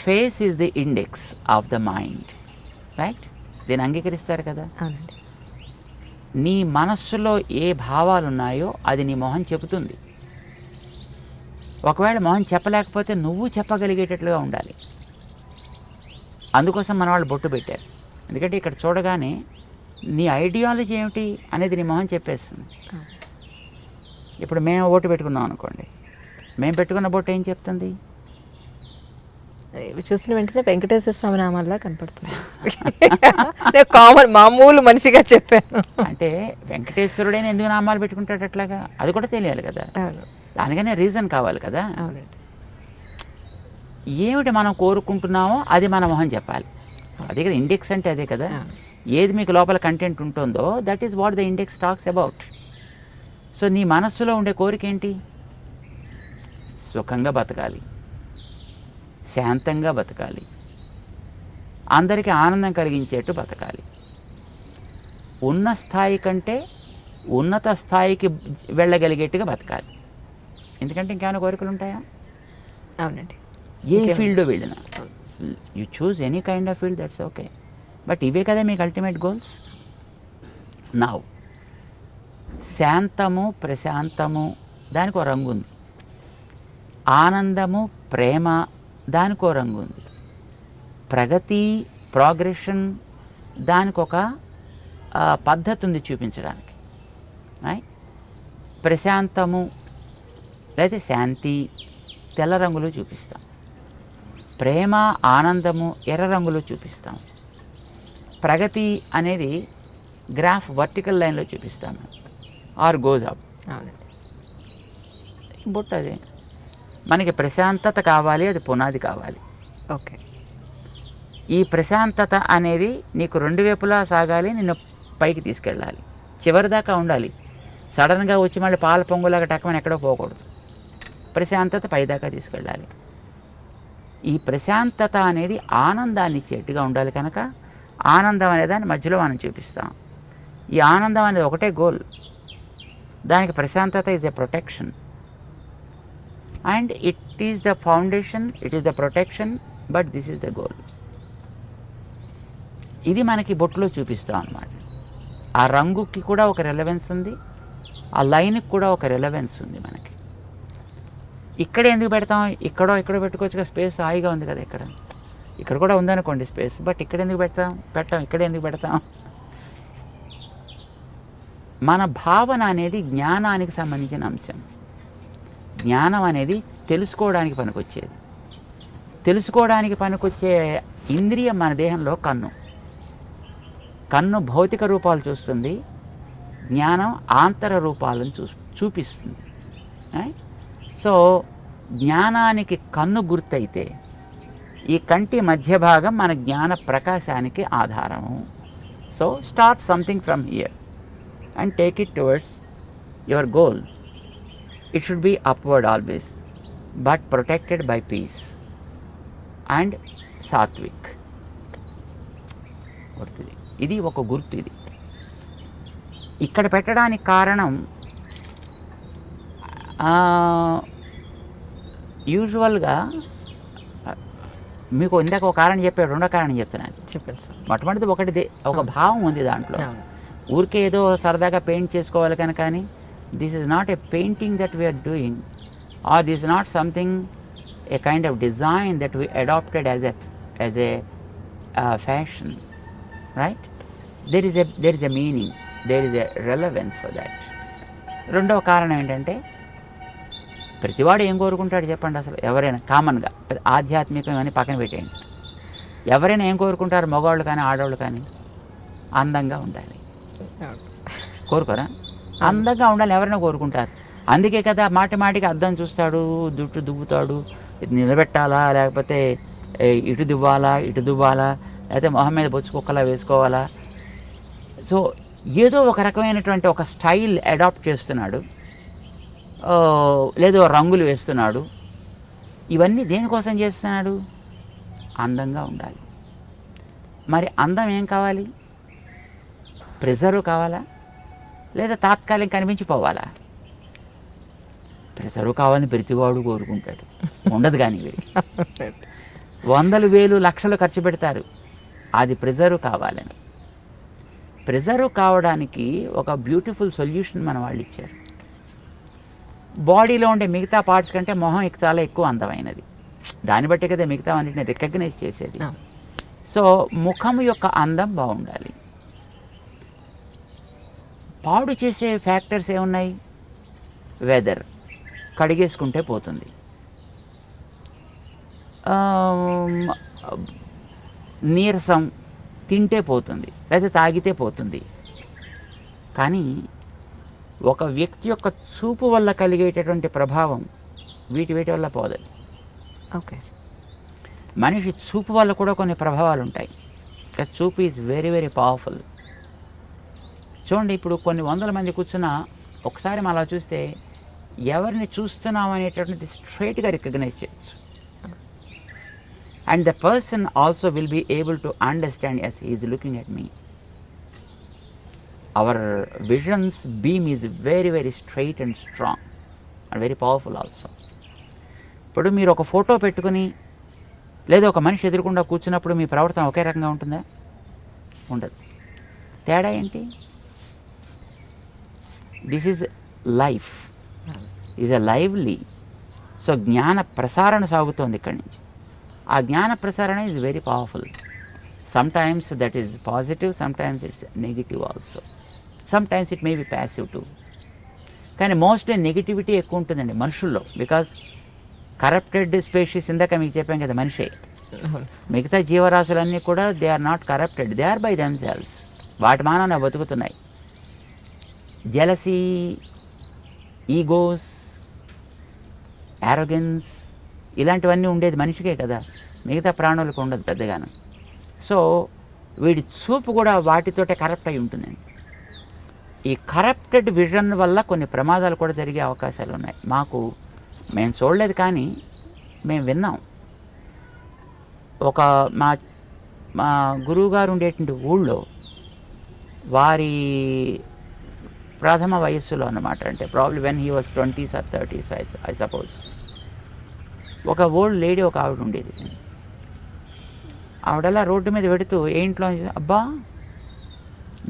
Face is the index of the mind, right? దీన్ని అంగీకరిస్తారు కదా. అవునండి. నీ మనస్సులో ఏ భావాలు ఉన్నాయో అది నీ మొహం చెబుతుంది. ఒకవేళ మొహం చెప్పలేకపోతే నువ్వు చెప్పగలిగేటట్లుగా ఉండాలి. అందుకోసం మన వాళ్ళు బొట్టు పెట్టారు. ఎందుకంటే ఇక్కడ చూడగానే నీ ఐడియాలజీ ఏమిటి అనేది నీ మొహం చెప్పేస్తుంది. ఇప్పుడు మేము బొట్టు పెట్టుకున్నాం అనుకోండి, మేము పెట్టుకున్న బొట్టు ఏం చెప్తుంది? చూసిన వెంటనే వెంకటేశ్వర స్వామి నామాల్లా కనపడుతుంది. కామన్ మామూలు మనిషిగా చెప్పాను. అంటే వెంకటేశ్వరుడైన ఎందుకు నామాలు పెట్టుకుంటాడు అట్లాగా? అది కూడా తెలియాలి కదా. దానికనే రీజన్ కావాలి కదా. అవునండి. ఏమిటి మనం కోరుకుంటున్నామో అది మన మొహం చెప్పాలి. అదే కదా ఇండెక్స్ అంటే, అదే కదా. ఏది మీకు లోపల కంటెంట్ ఉంటుందో that is what the index talks about. So నీ మనస్సులో ఉండే కోరిక ఏంటి? సుఖంగా బతకాలి, శాంతంగా బతకాలి, అందరికీ ఆనందం కలిగించేట్టు బతకాలి, ఉన్న స్థాయి కంటే ఉన్నత స్థాయికి వెళ్ళగలిగేట్టుగా బతకాలి. ఎందుకంటే ఇంకేమైనా కోరికలు ఉంటాయా? అవునండి. ఏ ఫీల్డ్లో వెళ్ళినా you choose any kind of field, that's okay. But ఇవే కదా మీకు అల్టిమేట్ గోల్స్. నౌ శాంతము, ప్రశాంతము దానికి ఒక రంగు ఉంది. ఆనందము, ప్రేమ దానికి ఒక రంగు ఉంది. ప్రగతి, ప్రోగ్రెషన్ దానికి ఒక పద్ధతి ఉంది చూపించడానికి. ప్రశాంతము లేదా శాంతి తెల్ల రంగులో చూపిస్తాం. ప్రేమ, ఆనందము ఎర్ర రంగులో చూపిస్తాం. ప్రగతి అనేది గ్రాఫ్ వర్టికల్ లైన్లో చూపిస్తాము, ఆర్ గోజ్ అప్. బొట్టు అదే. మనకి ప్రశాంతత కావాలి, అది పునాది కావాలి. ఓకే. ఈ ప్రశాంతత అనేది నీకు రెండు వైపులా సాగాలి, నిన్ను పైకి తీసుకెళ్ళాలి, చివరిదాకా ఉండాలి. సడన్గా వచ్చి మళ్ళీ పాల పొంగులాగా టక్కమని ఎక్కడో పోకూడదు. ప్రశాంతత పైదాకా తీసుకెళ్ళాలి. ఈ ప్రశాంతత అనేది ఆనందాన్ని ఇచ్చేట్టుగా ఉండాలి. కనుక ఆనందం అనేదాన్ని మధ్యలో మనం చూపిస్తాం. ఈ ఆనందం అనేది ఒకటే గోల్. దానికి ప్రశాంతత is a protection, and it is the foundation, it is the protection, but this is the goal. ఇది మనకి బొట్టులో చూపిస్తాం అన్నమాట. ఆ రంగుకి కూడా ఒక రెలవెన్స్ ఉంది, ఆ లైన్కి కూడా ఒక రెలవెన్స్ ఉంది మనకి. ఇక్కడ ఎందుకు పెడతాం? ఇక్కడో పెట్టుకోవచ్చు, స్పేస్ హాయిగా ఉంది కదా. ఇక్కడ కూడా ఉందనుకోండి స్పేస్, బట్ ఇక్కడ ఎందుకు పెట్టాం? ఇక్కడ ఎందుకు పెడతాం? మన భావన అనేది జ్ఞానానికి సంబంధించిన అంశం. జ్ఞానం అనేది తెలుసుకోవడానికి పనికొచ్చేది. తెలుసుకోవడానికి పనికొచ్చే ఇంద్రియం మన దేహంలో కన్ను భౌతిక రూపాలు చూస్తుంది, జ్ఞానం ఆంతర రూపాలను చూపిస్తుంది. సో జ్ఞానానికి కన్ను గుర్తయితే ఈ కంటి మధ్య భాగం మన జ్ఞాన ప్రకాశానికి ఆధారము. So start something from here and take it towards your goal. It should be upward always, but protected by peace and sattvik. ఇది ఒక గుర్తు. ఇది ఇక్కడ పెట్టడానికి కారణం యూజువల్గా మీకు ఇందాక ఒక కారణం చెప్పాడు, రెండో కారణం చెప్తున్నాను. చెప్పండి సార్. మొట్టమొదటి ఒక భావం ఉంది దాంట్లో. ఊరికే ఏదో సరదాగా పెయింట్ చేసుకోవాలి కానీ this is not a painting that we are doing, or this not something a kind of design that we adapted as a fashion, right? There is a meaning, there is a relevance for that. రెండవ కారణం ఏంటంటే ప్రతివాడు ఏం కోరుకుంటాడు చెప్పండి? అసలు ఎవరైనా కామన్గా ఆధ్యాత్మికంగా పక్కన పెట్టేయండి, ఎవరైనా ఏం కోరుకుంటారు? మగవాళ్ళు కానీ ఆడవాళ్ళు కానీ అందంగా ఉండాలి కోరుకోరా? అందంగా ఉండాలి ఎవరైనా కోరుకుంటారు. అందుకే కదా మాటికి అద్దం చూస్తాడు, జుట్టు దువ్వుతాడు, ఇది నిలబెట్టాలా లేకపోతే ఇటు దువ్వాలా లేకపోతే మొహం మీద బొచ్చు కుక్కలా వేసుకోవాలా. సో ఏదో ఒక రకమైనటువంటి ఒక స్టైల్ అడాప్ట్ చేస్తున్నాడు, లేదో రంగులు వేస్తున్నాడు. ఇవన్నీ దేనికోసం చేస్తున్నాడు? అందంగా ఉండాలి. మరి అందం ఏం కావాలి? ప్రిజర్వ్ కావాలా లేదా తాత్కాలిక కనిపించిపోవాలా? ప్రిజర్వ్ కావాలని ప్రతివాడు కోరుకుంటాడు, ఉండదు. కానీ వందలు వేలు లక్షలు ఖర్చు పెడతారు అది ప్రిజర్వ్ కావాలని. ప్రిజర్వ్ కావడానికి ఒక బ్యూటిఫుల్ సొల్యూషన్ మన వాళ్ళు ఇచ్చారు. బాడీలో ఉండే మిగతా పార్ట్స్ కంటే మొహం చాలా ఎక్కువ అందమైనది, దాన్ని బట్టి కదా మిగతా అన్నిటిని రికగ్నైజ్ చేసేది. సో ముఖం యొక్క అందం బాగుండాలి. పాడు చేసే ఫ్యాక్టర్స్ ఏమున్నాయి? వెదర్, కడిగేసుకుంటే పోతుంది, నీరసం, తింటే పోతుంది, లేదా తాగితే పోతుంది. కానీ ఒక వ్యక్తి యొక్క చూపు వల్ల కలిగేటటువంటి ప్రభావం వీటి వల్ల పోదు. ఓకే, మనిషి చూపు వల్ల కూడా కొన్ని ప్రభావాలు ఉంటాయి. చూపు ఈజ్ వెరీ వెరీ పవర్ఫుల్. చూడండి, ఇప్పుడు కొన్ని వందల మంది కూర్చున్నా ఒకసారి మనం అలా చూస్తే ఎవరిని చూస్తున్నాం అనేటటువంటిది స్ట్రైట్గా రికగ్నైజ్ చేయొచ్చు. And the person also will be able to understand as he is looking at me. Our visions beam is very very straight and strong and very powerful also. ఇప్పుడు మీరు ఒక ఫోటో పెట్టుకుని లేదా ఒక మనిషి ఎదురుకుండా కూర్చున్నప్పుడు మీ ప్రవర్తన ఒకే రకంగా ఉంటుందా? ఉండదు. తేడా ఏంటి? This is life, is a lively. So జ్ఞాన ప్రసారణ సాగుతోంది ఇక్కడి నుంచి. ఆ జ్ఞాన ప్రసారణ is very powerful. Sometimes that is positive, sometimes it's negative also, sometimes it may be passive too. కానీ మోస్ట్లీ నెగిటివిటీ ఎక్కువ ఉంటుందండి మనుషుల్లో. బికాజ్ కరప్టెడ్ స్పీషీస్, ఇందాక మీకు చెప్పాం కదా, మనిషే. మిగతా జీవరాశులన్నీ కూడా they are not corrupted, they are by themselves. వాటి మానాన బతుకుతున్నాయి. జెలసీ, ఈగోస్, యారోగెన్స్ ఇలాంటివన్నీ ఉండేది మనిషికే కదా, మిగతా ప్రాణులకు ఉండదు పెద్దగాను. సో వీడి చూపు కూడా వాటితోటే కరప్ట్ అయి ఉంటుందండి. ఈ కరప్టెడ్ విజన్ వల్ల కొన్ని ప్రమాదాలు కూడా జరిగే అవకాశాలు ఉన్నాయి. మేము చూడలేదు కానీ మేము విన్నాం. ఒక మా గురువుగారు ఉండేటువంటి ఊళ్ళో వారి ప్రథమ వయస్సులో అన్నమాట, అంటే probably when he was 20s or 30s I suppose, ఒక ఓల్డ్ లేడీ ఒక ఆవిడ ఉండేది. ఆవిడలా రోడ్డు మీద పెడుతూ ఏంట్లో, అబ్బా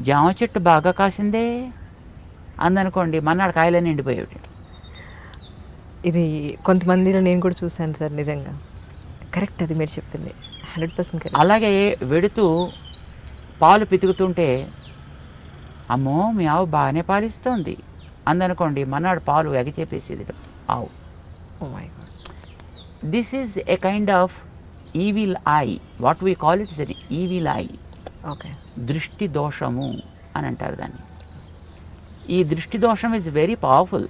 జామ చెట్టు బాగా కాసిందే అందనుకోండి, మన్నాడు కాయలన్నీ ఎండిపోయేవి. ఇది కొంతమందిలో నేను కూడా చూశాను సార్. నిజంగా కరెక్ట్, అది మీరు చెప్పింది 100% కరెక్ట్. అలాగే వెడుతూ పాలు పితుకుతుంటే, అమ్మో మీ ఆవు బాగానే పాలిస్తోంది అందనుకోండి, మన్నాడు పాలు ఎగచేపేసేది ఆవు. Oh my god. This is a kind of evil eye, what we call it is an evil eye, okay. దృష్టి దోషము అని అంటారు దాన్ని. ఈ దృష్టి దోషం ఈజ్ వెరీ పవర్ఫుల్,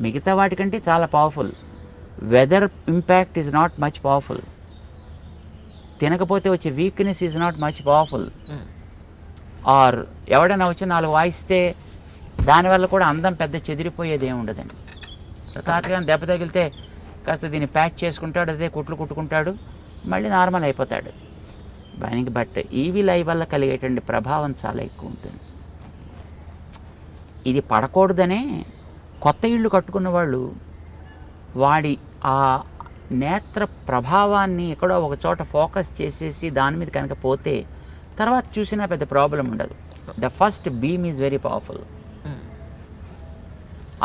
మిగతా వాటికంటే చాలా powerful. Weather impact is not much powerful, తినకపోతే వచ్చే weakness is not much powerful. Or ఎవడైనా వచ్చి 4 వాయిస్తే దానివల్ల కూడా అందం పెద్ద చెదిరిపోయేది ఏమి ఉండదండి. తాతగా దెబ్బ తగిలితే కాస్త దీన్ని ప్యాచ్ చేసుకుంటాడు, అదే కుట్లు కుట్టుకుంటాడు, మళ్ళీ నార్మల్ అయిపోతాడు. బట్ ఈవిల్ ఐ వల్ల కలిగేటువంటి ప్రభావం చాలా ఎక్కువ ఉంటుంది. ఇది పడకూడదనే కొత్త ఇళ్ళు కట్టుకున్న వాళ్ళు వాడి ఆ నేత్ర ప్రభావాన్ని ఎక్కడో ఒక చోట ఫోకస్ చేసేసి దాని మీద కనుక పోతే తర్వాత చూసినా పెద్ద ప్రాబ్లం ఉండదు. The first beam is very powerful.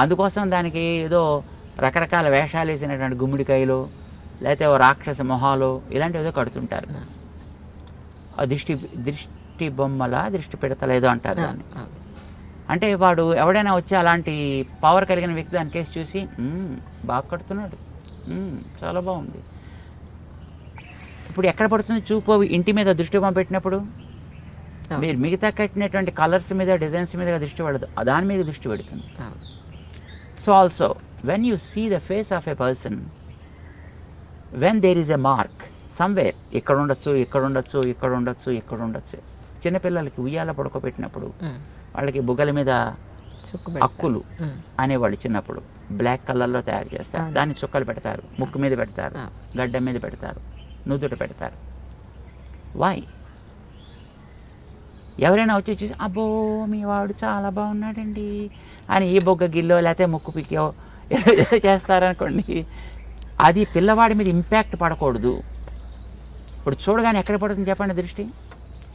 అందుకోసం దానికి ఏదో రకరకాల వేషాలు వేసినటువంటి గుమ్మిడికాయలు, లేకపోతే ఓ రాక్షస మొహాలు ఇలాంటివి ఏదో కడుతుంటారు. దృష్టి బొమ్మల దృష్టి పెడతలేదో అంటారు దాన్ని. అంటే వాడు ఎవడైనా వచ్చి అలాంటి పవర్ కలిగిన వ్యక్తి దాని కేసు చూసి బాగా కడుతున్నాడు, చాలా బాగుంది. ఇప్పుడు ఎక్కడ పడుతుంది చూపు? ఇంటి మీద దృష్టి బొమ్మ పెట్టినప్పుడు మీరు మిగతా కట్టినటువంటి కలర్స్ మీద, డిజైన్స్ మీద దృష్టి పడదు, దాని మీద దృష్టి పెడుతుంది. So also when you see the face of a person, when there is a mark somewhere, ఇక్కడ ఉండొచ్చు, ఇక్కడ ఉండొచ్చు, ఇక్కడ ఉండొచ్చు, ఇక్కడ ఉండొచ్చు. చిన్నపిల్లలకి ఉయ్యాల పడుకోబెట్టినప్పుడు వాళ్ళకి బుగ్గల మీద అక్కులు అనేవాళ్ళు చిన్నప్పుడు బ్లాక్ కలర్లో తయారు చేస్తారు, దాన్ని చుక్కలు పెడతారు, ముక్కు మీద పెడతారు, గడ్డ మీద పెడతారు, నుదుట పెడతారు. వై? ఎవరైనా వచ్చి చూసి అబ్బో మీ వాడు చాలా బాగున్నాడండి అని ఈ బొగ్గ గిల్లో లేకపోతే ముక్కు పిక్కో ఏదో చేస్తారనుకోండి, అది పిల్లవాడి మీద ఇంపాక్ట్ పడకూడదు. ఇప్పుడు చూడగానే ఎక్కడ పడుతుంది చెప్పండి దృష్టి?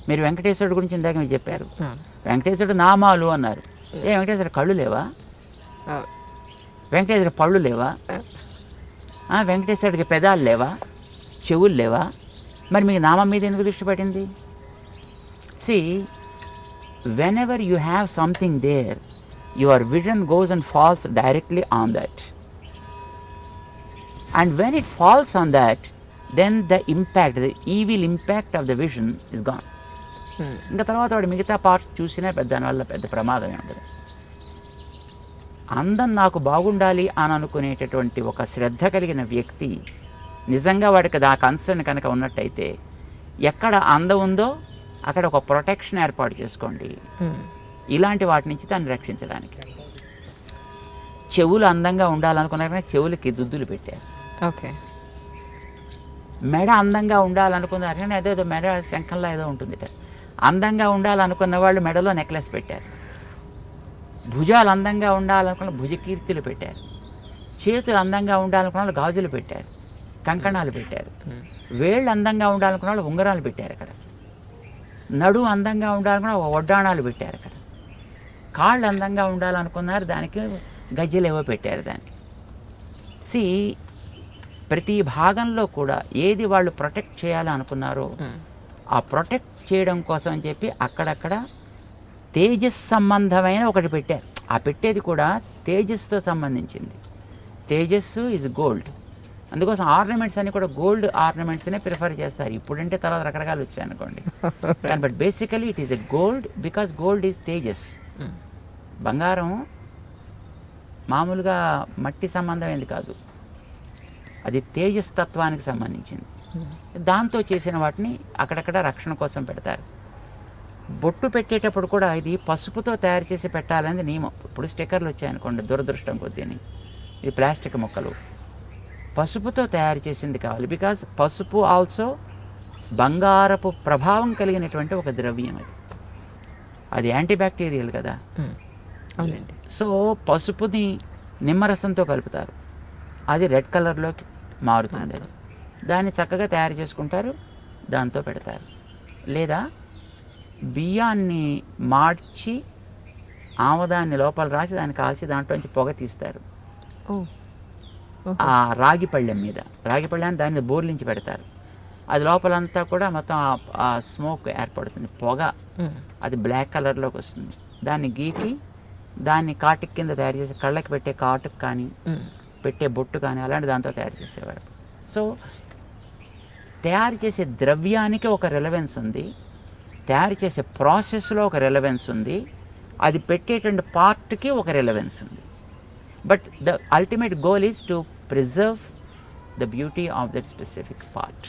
మీరు వెంకటేశ్వరుడు గురించి ఇందాక మీరు చెప్పారు, వెంకటేశ్వరుడు నామాలు అన్నారు. వెంకటేశ్వరుడు కళ్ళు లేవా? వెంకటేశ్వరుడు పళ్ళు లేవా? వెంకటేశ్వరుడికి పెదాలు లేవా? చెవులు లేవా? మరి మీకు నామం మీద ఎందుకు దృష్టి పడింది? See, whenever you have something there, your vision goes and falls directly on that. And when it falls on that, then the impact, the evil impact of the vision is gone. ఇంకా తర్వాత వాడు మిగతా పార్ట్స్ చూసినా దానివల్ల పెద్ద ప్రమాదమే ఉండదు. అందం నాకు బాగుండాలి అని అనుకునేటటువంటి ఒక శ్రద్ధ కలిగిన వ్యక్తి నిజంగా వాడికి ఆ కన్సర్న్ కనుక ఉన్నట్టయితే ఎక్కడ అందం ఉందో అక్కడ ఒక ప్రొటెక్షన్ ఏర్పాటు చేసుకోండి ఇలాంటి వాటి నుంచి దాన్ని రక్షించడానికి. చెవులు అందంగా ఉండాలనుకున్నారనే చెవులకి దుద్దులు పెట్టారు. ఓకే. మెడ అందంగా ఉండాలనుకున్నారు కానీ అదేదో మెడ శంఖంలో ఏదో ఉంటుంది. అందంగా ఉండాలనుకున్న వాళ్ళు మెడలో నెక్లెస్ పెట్టారు. భుజాలు అందంగా ఉండాలనుకున్న భుజకీర్తులు పెట్టారు. చేతులు అందంగా ఉండాలనుకున్న వాళ్ళు గాజులు పెట్టారు, కంకణాలు పెట్టారు. వేళ్ళు అందంగా ఉండాలనుకున్న వాళ్ళు ఉంగరాలు పెట్టారు. అక్కడ నడు అందంగా ఉండాలనుకున్న వడ్డాణాలు పెట్టారు. అక్కడ కాళ్ళు అందంగా ఉండాలనుకున్నారు, దానికి గజ్జలు ఏవో పెట్టారు. దానికి ప్రతి భాగంలో కూడా ఏది వాళ్ళు ప్రొటెక్ట్ చేయాలని అనుకున్నారో ఆ ప్రొటెక్ట్ చేయడం కోసం అని చెప్పి అక్కడక్కడ తేజస్ సంబంధమైన ఒకటి పెట్టారు. ఆ పెట్టేది కూడా తేజస్తో సంబంధించింది. తేజస్సు ఈజ్ గోల్డ్. అందుకోసం ఆర్నమెంట్స్ అన్నీ కూడా గోల్డ్ ఆర్నమెంట్స్నే ప్రిఫర్ చేస్తారు. ఇప్పుడంటే తర్వాత రకరకాలు వచ్చాయి అనుకోండి, కానీ but basically it is a gold because gold is Tejas. బంగారం మామూలుగా మట్టి సంబంధమైనది కాదు, అది తేజస్ తత్వానికి సంబంధించింది. దాంతో చేసిన వాటిని అక్కడక్కడ రక్షణ కోసం పెడతారు. బొట్టు పెట్టేటప్పుడు కూడా ఇది పసుపుతో తయారు చేసి పెట్టాలనేది నియమం. ఇప్పుడు స్టిక్కర్లు వచ్చాయనుకోండి, దురదృష్టం కొద్దిని ఇది ప్లాస్టిక్ మొక్కలు పసుపుతో తయారు చేసింది కావాలి. బికాజ్ పసుపు ఆల్సో బంగారపు ప్రభావం కలిగినటువంటి ఒక ద్రవ్యం. అది యాంటీబ్యాక్టీరియల్ కదా. అవునండి. సో పసుపుని నిమ్మరసంతో కలుపుతారు, అది రెడ్ కలర్లోకి మారుతుంది. అది దాన్ని చక్కగా తయారు చేసుకుంటారు, దాంతో పెడతారు. లేదా బియ్యాన్ని మార్చి ఆమదాన్ని లోపల రాసి దాన్ని కాల్చి దాంట్లోంచి పొగ తీస్తారు. ఆ రాగి పళ్ళెం మీద, రాగి పళ్ళెని దాన్ని బోర్లించి పెడతారు. అది లోపలంతా కూడా మొత్తం ఆ స్మోక్ ఏర్పడుతుంది, పొగ. అది బ్లాక్ కలర్లోకి వస్తుంది. దాన్ని గీకి దాన్ని కాటుకు కింద తయారు చేసి కళ్ళకి పెట్టే కాటుకు కానీ పెట్టే బొట్టు కానీ అలాంటి దాంతో తయారు చేసేవారు. సో తయారు చేసే ద్రవ్యానికి ఒక రెలవెన్స్ ఉంది, తయారు చేసే ప్రాసెస్లో ఒక రెలవెన్స్ ఉంది, అది పెట్టేటువంటి పార్ట్కి ఒక రెలవెన్స్ ఉంది. But the ultimate goal is to preserve the beauty of that specific part.